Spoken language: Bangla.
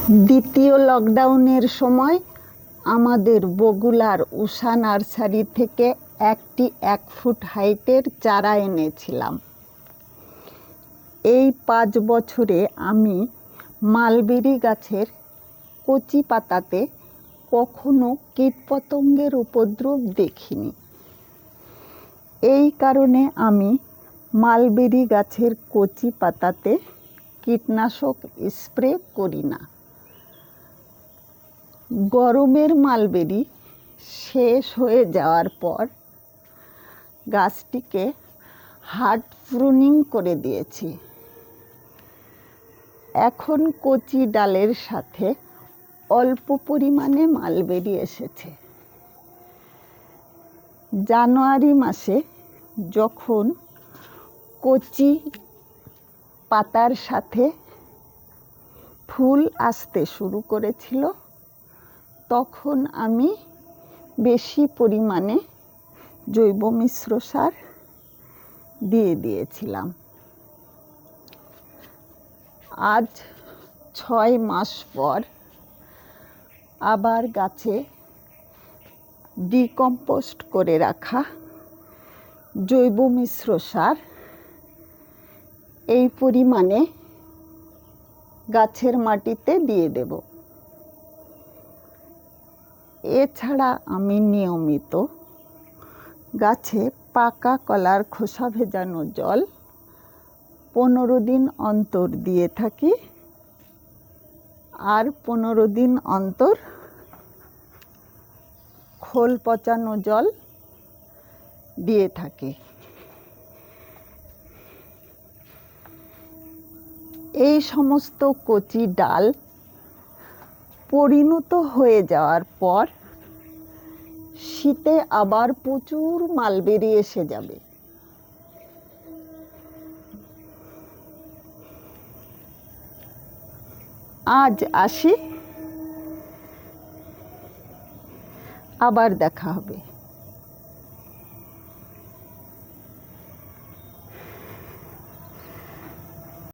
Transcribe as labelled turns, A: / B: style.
A: দ্বিতীয় লকডাউনের সময় আমাদের বগুড়ার উষা নার্সারি থেকে একটি 1 ফুট হাইটের চারা এনেছিলাম। এই 5 বছরে আমি মালবেরি গাছের কচি পাতাতে কখনো কীটপতঙ্গের উপদ্রব দেখিনি। এই কারণে আমি মালবেরি গাছের কচি পাতাতে কীটনাশক স্প্রে করি না। গরমের মালবেরি শেষ হয়ে যাওয়ার পর গাছটিকে হার্ড প্রুনিং করে দিয়েছি। এখন কচি ডালের সাথে অল্প পরিমাণে মালবেরি এসেছে। জানুয়ারি মাসে যখন কচি পাতার সাথে ফুল আসতে শুরু করেছিল, তখন আমি বেশি পরিমাণে জৈব মিশ্র সার দিয়ে দিয়েছিলাম। আজ 6 মাস পর আবার গাছে ডিকম্পোস্ট করে রাখা জৈব মিশ্র সার এই পরিমাণে গাছের মাটিতে দিয়ে দেব। এছাড়া আমি নিয়মিত গাছে পাকা কলার খোসা ভেজানো জল 15 দিন অন্তর দিয়ে থাকি, আর 15 দিন অন্তর খোল পচানো জল দিয়ে থাকি। এই সমস্ত কচি ডাল পরিণত হয়ে যাওয়ার পর শীতে আবার প্রচুর মালবেরি এসে যাবে। আজ আসি, আবার দেখা হবে।